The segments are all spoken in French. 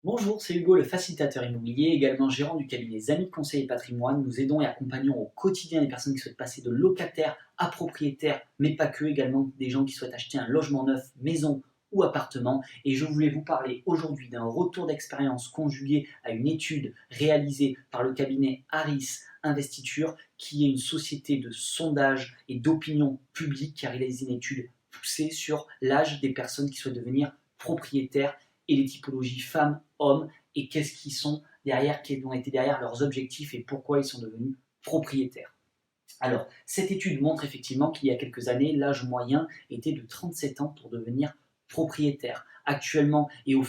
Bonjour, c'est Hugo, le facilitateur immobilier, également gérant du cabinet Amis Conseil et Patrimoine. Nous aidons et accompagnons au quotidien les personnes qui souhaitent passer de locataire à propriétaire, mais pas que, également des gens qui souhaitent acheter un logement neuf, maison ou appartement. Et je voulais vous parler aujourd'hui d'un retour d'expérience conjugué à une étude réalisée par le cabinet Harris Investiture, qui est une société de sondage et d'opinion publique qui a réalisé une étude poussée sur l'âge des personnes qui souhaitent devenir propriétaires et les typologies femmes, hommes, et qu'est-ce qu'ils sont derrière, quels ont été derrière leurs objectifs et pourquoi ils sont devenus propriétaires. Alors, cette étude montre effectivement qu'il y a quelques années, l'âge moyen était de 37 ans pour devenir propriétaire. Actuellement, et au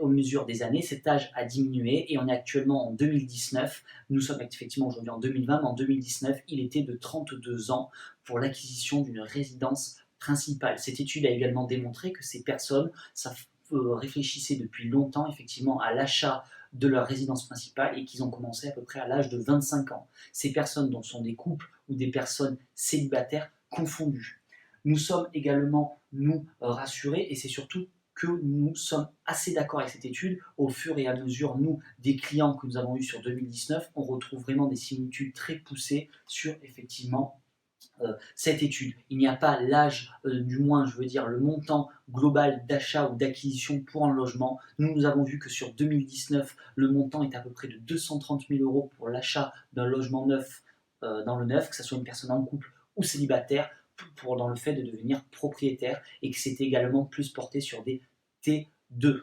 mesure des années, cet âge a diminué et on est actuellement en 2019. Nous sommes effectivement aujourd'hui en 2020, mais en 2019, il était de 32 ans pour l'acquisition d'une résidence principale. Cette étude a également démontré que ces personnes réfléchissaient depuis longtemps effectivement à l'achat de leur résidence principale et qu'ils ont commencé à peu près à l'âge de 25 ans. Ces personnes dont sont des couples ou des personnes célibataires confondues. Nous sommes également, nous, rassurés et c'est surtout que nous sommes assez d'accord avec cette étude. Au fur et à mesure, nous, des clients que nous avons eus sur 2019, on retrouve vraiment des similitudes très poussées sur effectivement cette étude. Il n'y a pas l'âge, du moins je veux dire le montant global d'achat ou d'acquisition pour un logement. Nous avons vu que sur 2019, le montant est à peu près de 230 000 euros pour l'achat d'un logement neuf dans le neuf, que ce soit une personne en couple ou célibataire, dans le fait de devenir propriétaire et que c'était également plus porté sur des T2.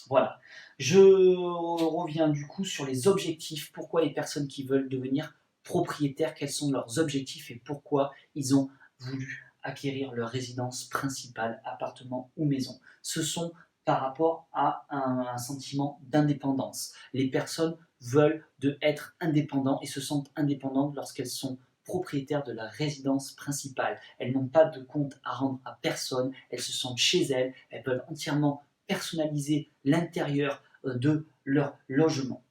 Voilà. Je reviens du coup sur les objectifs. Pourquoi les personnes qui veulent devenir propriétaires, quels sont leurs objectifs et pourquoi ils ont voulu acquérir leur résidence principale, appartement ou maison. Ce sont par rapport à un sentiment d'indépendance. Les personnes veulent être indépendants et se sentent indépendantes lorsqu'elles sont propriétaires de la résidence principale. Elles n'ont pas de compte à rendre à personne, elles se sentent chez elles, elles peuvent entièrement personnaliser l'intérieur de leur logement.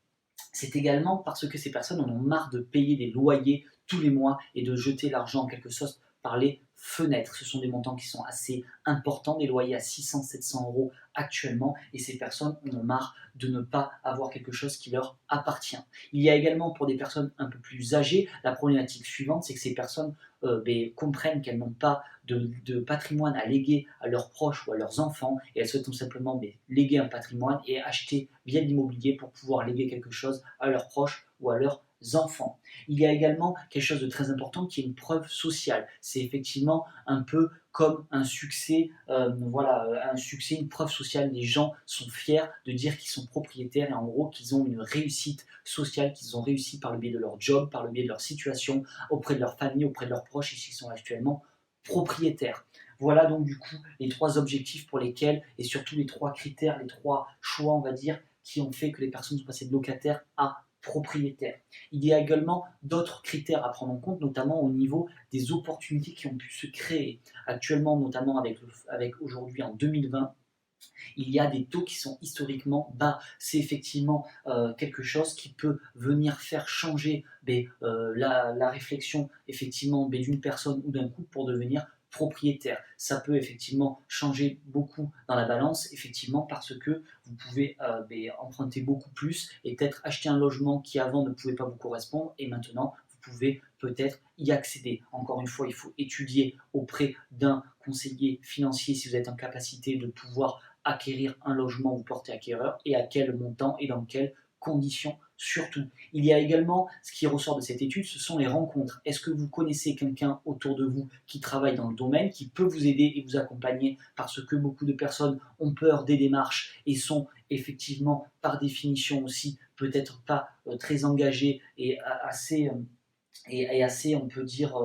C'est également parce que ces personnes en ont marre de payer des loyers tous les mois et de jeter l'argent en quelque sorte par les fenêtres. Ce sont des montants qui sont assez importants, des loyers à 600-700 euros actuellement, et ces personnes en ont marre de ne pas avoir quelque chose qui leur appartient. Il y a également pour des personnes un peu plus âgées, la problématique suivante, c'est que ces personnes comprennent qu'elles n'ont pas de patrimoine à léguer à leurs proches ou à leurs enfants, et elles souhaitent tout simplement léguer un patrimoine et acheter via l'immobilier pour pouvoir léguer quelque chose à leurs proches ou à leurs enfants. Il y a également quelque chose de très important qui est une preuve sociale. C'est effectivement un peu comme un succès, un succès, une preuve sociale. Les gens sont fiers de dire qu'ils sont propriétaires et en gros qu'ils ont une réussite sociale, qu'ils ont réussi par le biais de leur job, par le biais de leur situation, auprès de leur famille, auprès de leurs proches et qu'ils sont actuellement propriétaires. Voilà donc du coup les trois objectifs pour lesquels, et surtout les trois critères, les trois choix on va dire, qui ont fait que les personnes sont passées de locataires à propriétaires. Il y a également d'autres critères à prendre en compte, notamment au niveau des opportunités qui ont pu se créer. Actuellement, notamment avec aujourd'hui en 2020, il y a des taux qui sont historiquement bas. C'est effectivement quelque chose qui peut venir faire changer la réflexion effectivement d'une personne ou d'un couple pour devenir propriétaire. Ça peut effectivement changer beaucoup dans la balance, effectivement, parce que vous pouvez emprunter beaucoup plus et peut-être acheter un logement qui avant ne pouvait pas vous correspondre et maintenant vous pouvez peut-être y accéder. Encore une fois, il faut étudier auprès d'un conseiller financier si vous êtes en capacité de pouvoir acquérir un logement, vous portez acquéreur et à quel montant et dans quelles conditions surtout. Il y a également, ce qui ressort de cette étude, ce sont les rencontres. Est-ce que vous connaissez quelqu'un autour de vous qui travaille dans le domaine, qui peut vous aider et vous accompagner parce que beaucoup de personnes ont peur des démarches et sont effectivement par définition aussi peut-être pas très engagées et assez, on peut dire,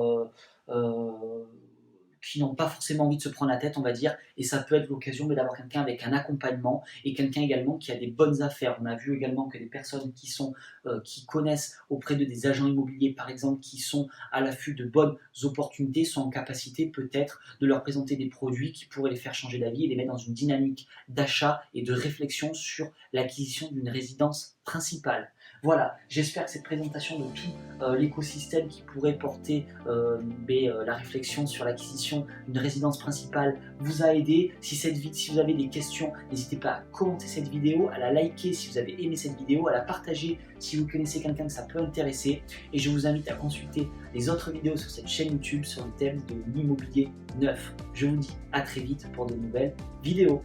qui n'ont pas forcément envie de se prendre la tête, on va dire, et ça peut être l'occasion d'avoir quelqu'un avec un accompagnement et quelqu'un également qui a des bonnes affaires. On a vu également que des personnes qui connaissent auprès de des agents immobiliers, par exemple, qui sont à l'affût de bonnes opportunités, sont en capacité peut-être de leur présenter des produits qui pourraient les faire changer d'avis et les mettre dans une dynamique d'achat et de réflexion sur l'acquisition d'une résidence principale. Voilà, j'espère que cette présentation de tout l'écosystème qui pourrait porter la réflexion sur l'acquisition d'une résidence principale vous a aidé. Si vous avez des questions, n'hésitez pas à commenter cette vidéo, à la liker si vous avez aimé cette vidéo, à la partager si vous connaissez quelqu'un que ça peut intéresser. Et je vous invite à consulter les autres vidéos sur cette chaîne YouTube sur le thème de l'immobilier neuf. Je vous dis à très vite pour de nouvelles vidéos.